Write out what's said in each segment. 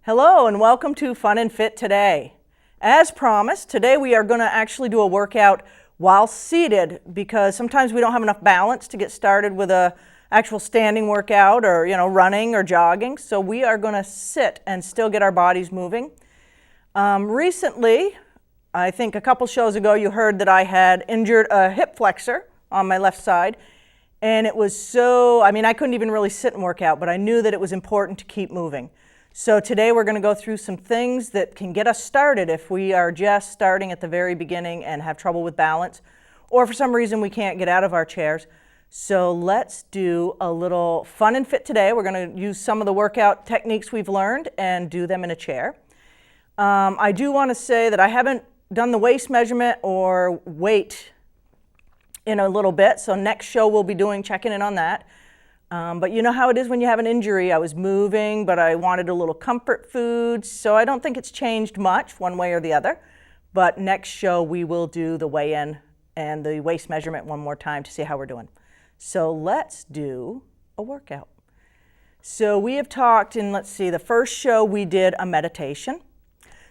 Hello and welcome to Fun and Fit Today. As promised, today we are going to actually do a workout while seated because sometimes we don't have enough balance to get started with a actual standing workout or running or jogging. So we are going to sit and still get our bodies moving. Recently, I think a couple shows ago, you heard that I had injured a hip flexor on my left side. And it was I couldn't even really sit and work out, but I knew that it was important to keep moving. So today we're going to go through some things that can get us started if we are just starting at the very beginning and have trouble with balance, or for some reason we can't get out of our chairs. So let's do a little fun and fit today. We're going to use some of the workout techniques we've learned and do them in a chair. I do want to say that I haven't done the waist measurement or weight in a little bit, so next show we'll be checking in on that. But you know how it is when you have an injury. I was moving, but I wanted a little comfort food, so I don't think it's changed much one way or the other. But next show we will do the weigh-in and the waist measurement one more time to see how we're doing. So let's do a workout. So we have talked in, the first show we did a meditation.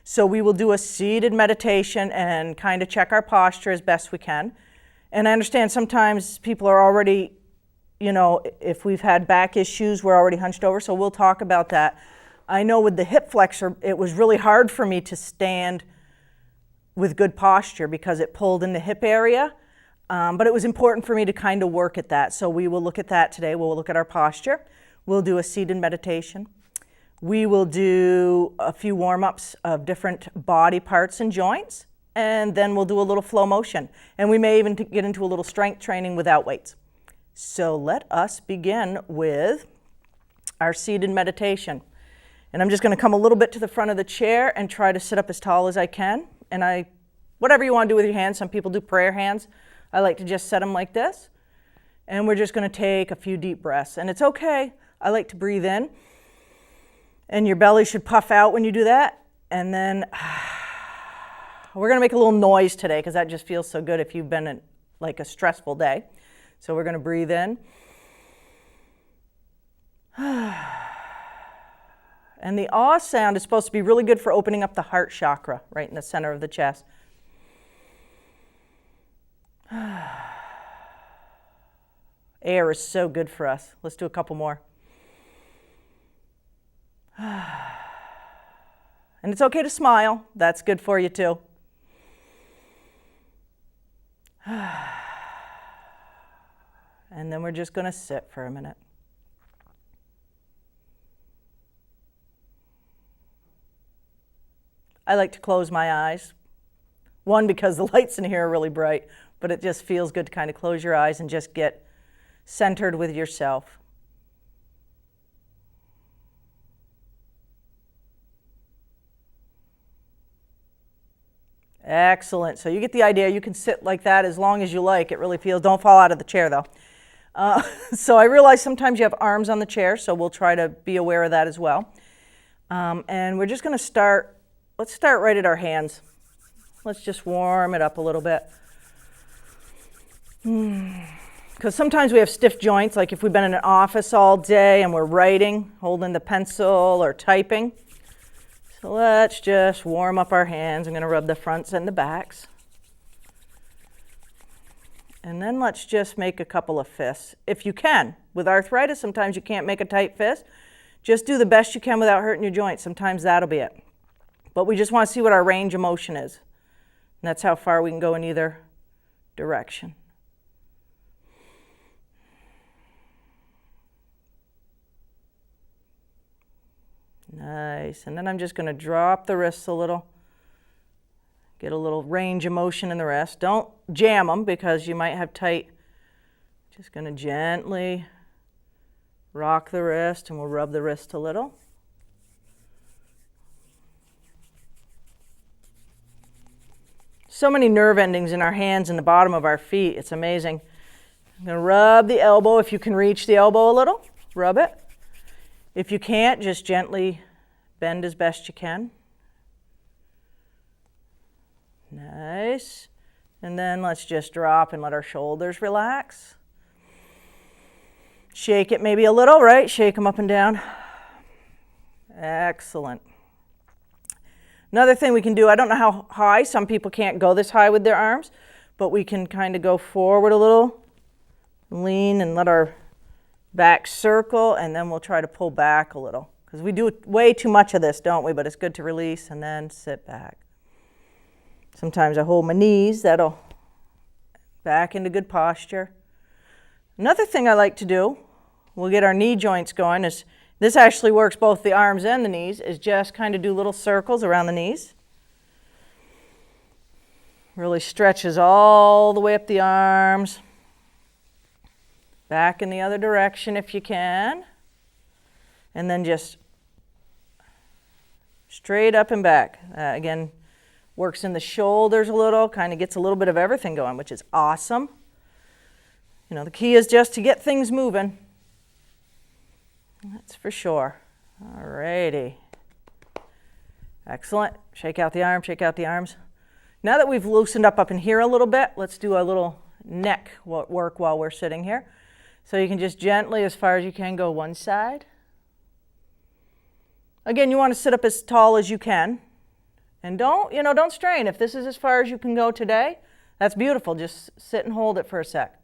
So we will do a seated meditation and kind of check our posture as best we can. And I understand sometimes people are already, if we've had back issues, we're already hunched over, so we'll talk about that. I know with the hip flexor, it was really hard for me to stand with good posture because it pulled in the hip area, but it was important for me to kind of work at that. So we will look at that today. We'll look at our posture. We'll do a seated meditation. We will do a few warm-ups of different body parts and joints, and then we'll do a little flow motion. And we may even get into a little strength training without weights. So let us begin with our seated meditation. And I'm just going to come a little bit to the front of the chair and try to sit up as tall as I can. And whatever you want to do with your hands, some people do prayer hands. I like to just set them like this. And we're just going to take a few deep breaths. And it's okay. I like to breathe in. And your belly should puff out when you do that. And then we're going to make a little noise today because that just feels so good if you've been in a stressful day. So we're going to breathe in. And the ah sound is supposed to be really good for opening up the heart chakra right in the center of the chest. Air is so good for us. Let's do a couple more. And it's okay to smile. That's good for you too. And then we're just going to sit for a minute. I like to close my eyes. One, because the lights in here are really bright, but it just feels good to kind of close your eyes and just get centered with yourself. Excellent. So you get the idea. You can sit like that as long as you like. It really feels. Don't fall out of the chair, though. So I realize sometimes you have arms on the chair, so we'll try to be aware of that as well. And we're just going to start. Let's start right at our hands. Let's just warm it up a little bit. Because sometimes we have stiff joints, like if we've been in an office all day and we're writing, holding the pencil or typing. So let's just warm up our hands. I'm going to rub the fronts and the backs. And then let's just make a couple of fists. If you can. With arthritis, sometimes you can't make a tight fist. Just do the best you can without hurting your joints. Sometimes that'll be it. But we just want to see what our range of motion is. And that's how far we can go in either direction. Nice. And then I'm just going to drop the wrists a little. Get a little range of motion in the wrist. Don't jam them because you might have tight. Just going to gently rock the wrist, and we'll rub the wrist a little. So many nerve endings in our hands and the bottom of our feet. It's amazing. I'm going to rub the elbow. If you can reach the elbow a little, rub it. If you can't, just gently bend as best you can. Nice. And then let's just drop and let our shoulders relax. Shake it maybe a little, right? Shake them up and down. Excellent. Another thing we can do, I don't know how high, some people can't go this high with their arms, but we can kind of go forward a little, lean and let our back circle, and then we'll try to pull back a little. Because we do way too much of this, don't we? But it's good to release and then sit back. Sometimes I hold my knees, that'll back into good posture. Another thing I like to do, we'll get our knee joints going, is this actually works both the arms and the knees, is just kind of do little circles around the knees. Really stretches all the way up the arms. Back in the other direction if you can. And then just straight up and back. Again, works in the shoulders a little, kind of gets a little bit of everything going, which is awesome. You know, the key is just to get things moving. That's for sure. All righty. Excellent. Shake out the arms, shake out the arms. Now that we've loosened up in here a little bit, let's do a little neck work while we're sitting here. So you can just gently, as far as you can, go one side. Again, you want to sit up as tall as you can. And don't strain. If this is as far as you can go today, that's beautiful. Just sit and hold it for a sec.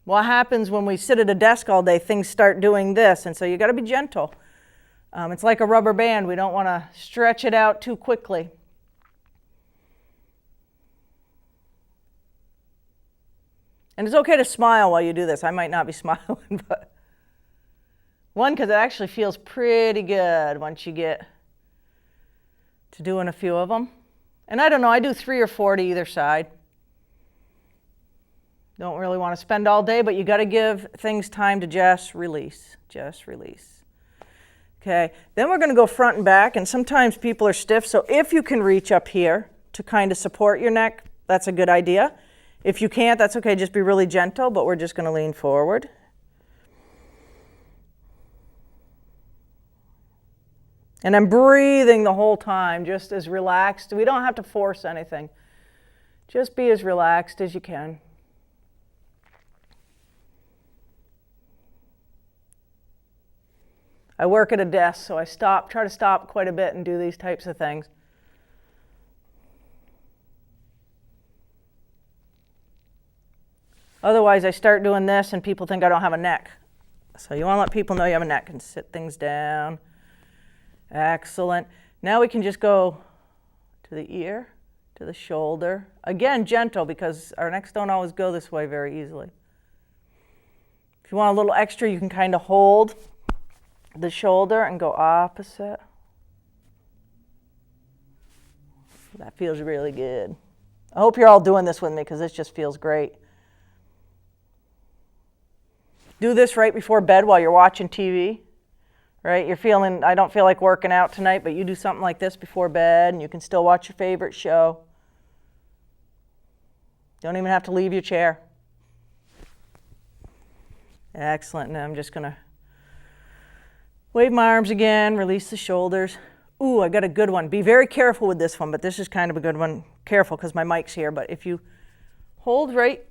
What happens when we sit at a desk all day, things start doing this, and so you got to be gentle. It's like a rubber band. We don't want to stretch it out too quickly. And it's okay to smile while you do this. I might not be smiling, but one, because it actually feels pretty good once you get to doing a few of them. And I don't know, I do 3 or 4 to either side. Don't really want to spend all day, but you got to give things time to just release. Just release. Okay, then we're going to go front and back, and sometimes people are stiff, so if you can reach up here to kind of support your neck, that's a good idea. If you can't, that's okay, just be really gentle, but we're just going to lean forward. And I'm breathing the whole time, just as relaxed. We don't have to force anything. Just be as relaxed as you can. I work at a desk, so I try to stop quite a bit and do these types of things. Otherwise, I start doing this and people think I don't have a neck. So you want to let people know you have a neck and sit things down. Excellent. Now we can just go to the ear, to the shoulder. Again, gentle, because our necks don't always go this way very easily. If you want a little extra, you can kind of hold the shoulder and go opposite. That feels really good. I hope you're all doing this with me, because this just feels great. Do this right before bed while you're watching TV. Right? You're feeling, I don't feel like working out tonight, but you do something like this before bed and you can still watch your favorite show. Don't even have to leave your chair. Excellent. Now I'm just going to wave my arms again, release the shoulders. Ooh, I got a good one. Be very careful with this one, but this is kind of a good one. Careful, because my mic's here, but if you hold right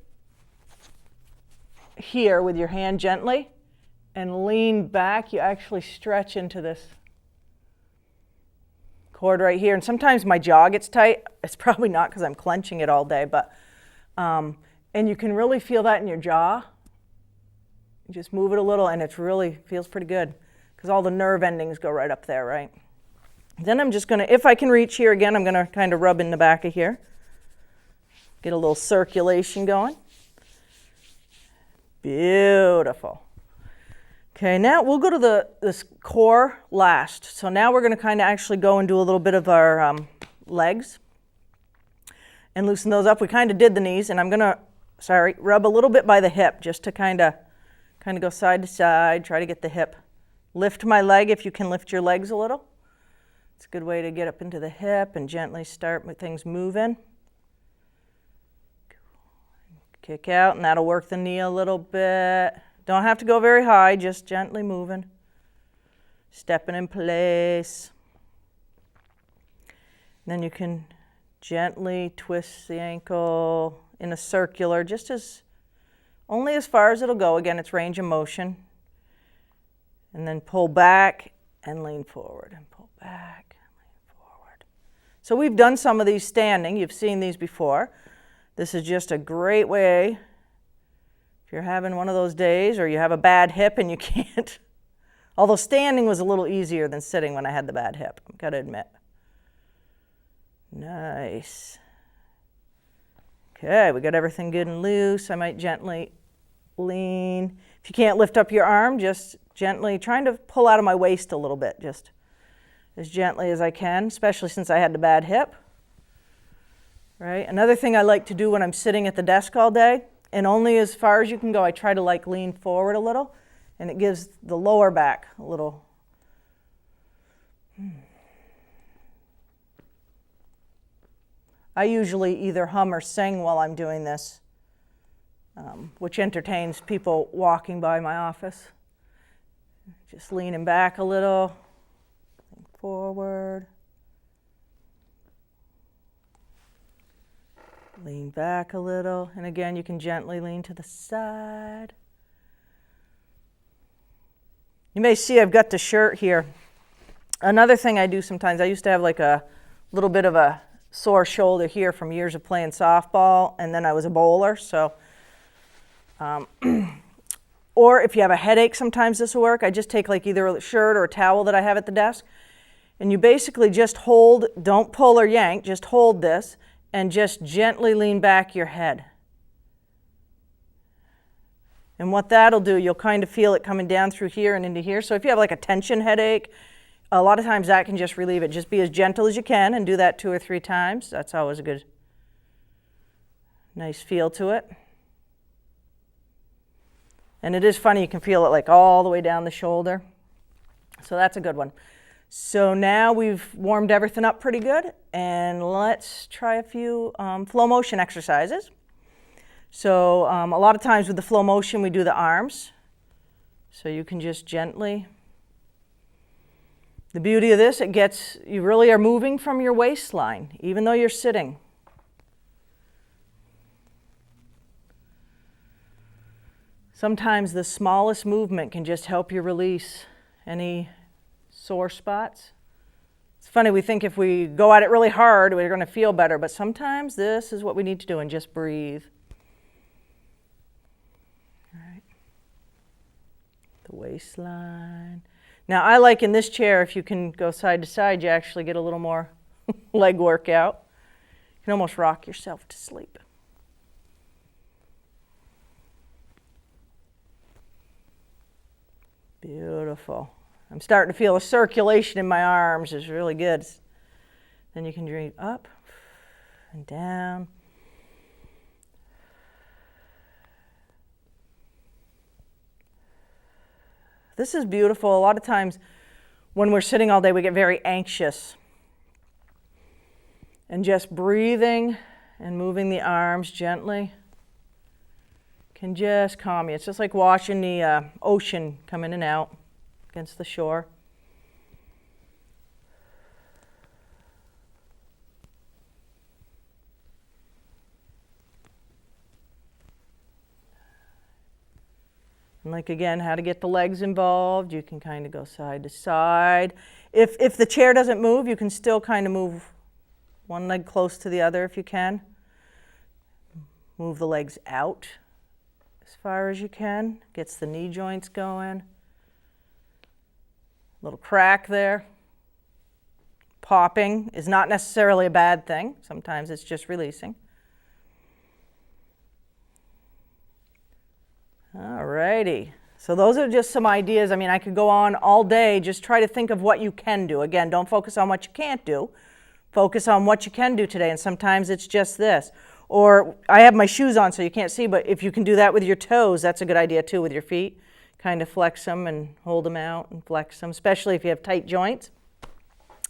here with your hand gently, and lean back, you actually stretch into this cord right here. And sometimes my jaw gets tight. It's probably not because I'm clenching it all day, but and you can really feel that in your jaw. You just move it a little and it really feels pretty good because all the nerve endings go right up there, right? Then I'm just going to, if I can reach here again, I'm going to kind of rub in the back of here. Get a little circulation going. Beautiful. Okay, now we'll go to this core last. So now we're going to kind of actually go and do a little bit of our legs and loosen those up. We kind of did the knees, and I'm going to, rub a little bit by the hip just to kind of go side to side, try to get the hip. Lift my leg if you can lift your legs a little. It's a good way to get up into the hip and gently start with things moving. Kick out, and that'll work the knee a little bit. Don't have to go very high, just gently moving. Stepping in place. And then you can gently twist the ankle in a circular, only as far as it'll go. Again, it's range of motion. And then pull back and lean forward and pull back and lean forward. So we've done some of these standing. You've seen these before. This is just a great way if you're having one of those days or you have a bad hip and you can't. Although standing was a little easier than sitting when I had the bad hip, I've got to admit. Nice. Okay, we got everything good and loose. I might gently lean. If you can't lift up your arm, just gently trying to pull out of my waist a little bit, just as gently as I can, especially since I had the bad hip. Right? Another thing I like to do when I'm sitting at the desk all day, and only as far as you can go, I try to like lean forward a little, and it gives the lower back a little. I usually either hum or sing while I'm doing this, which entertains people walking by my office. Just leaning back a little, lean forward, lean back a little, and again you can gently lean to the side. You may see I've got the shirt here. Another thing I do sometimes, I used to have like a little bit of a sore shoulder here from years of playing softball, and then I was a bowler, so or if you have a headache, sometimes this will work. I just take like either a shirt or a towel that I have at the desk, and you basically just hold, don't pull or yank, just hold this and just gently lean back your head. And what that'll do, you'll kind of feel it coming down through here and into here. So if you have like a tension headache, a lot of times that can just relieve it. Just be as gentle as you can and do that 2 or 3 times. That's always a good, nice feel to it. And it is funny, you can feel it like all the way down the shoulder. So that's a good one. So now we've warmed everything up pretty good, and let's try a few flow motion exercises. So a lot of times with the flow motion, we do the arms. So you can just gently. The beauty of this, you really are moving from your waistline, even though you're sitting. Sometimes the smallest movement can just help you release any sore spots. It's funny, we think if we go at it really hard, we're going to feel better, but sometimes this is what we need to do, and just breathe. All right. The waistline. Now, I like in this chair, if you can go side to side, you actually get a little more leg workout. You can almost rock yourself to sleep. Beautiful. I'm starting to feel a circulation in my arms. It's really good. Then you can breathe up and down. This is beautiful. A lot of times when we're sitting all day, we get very anxious. And just breathing and moving the arms gently can just calm you. It's just like watching the ocean come in and out against the shore. And like again, how to get the legs involved. You can kind of go side to side. If the chair doesn't move, you can still kind of move one leg close to the other if you can. Move the legs out as far as you can. Gets the knee joints going. Little crack there. Popping is not necessarily a bad thing. Sometimes it's just releasing. All righty. So those are just some ideas. I mean, I could go on all day. Just try to think of what you can do. Again, don't focus on what you can't do. Focus on what you can do today. And sometimes it's just this. Or I have my shoes on so you can't see, but if you can do that with your toes, that's a good idea too with your feet. Kind of flex them and hold them out and flex them, especially if you have tight joints.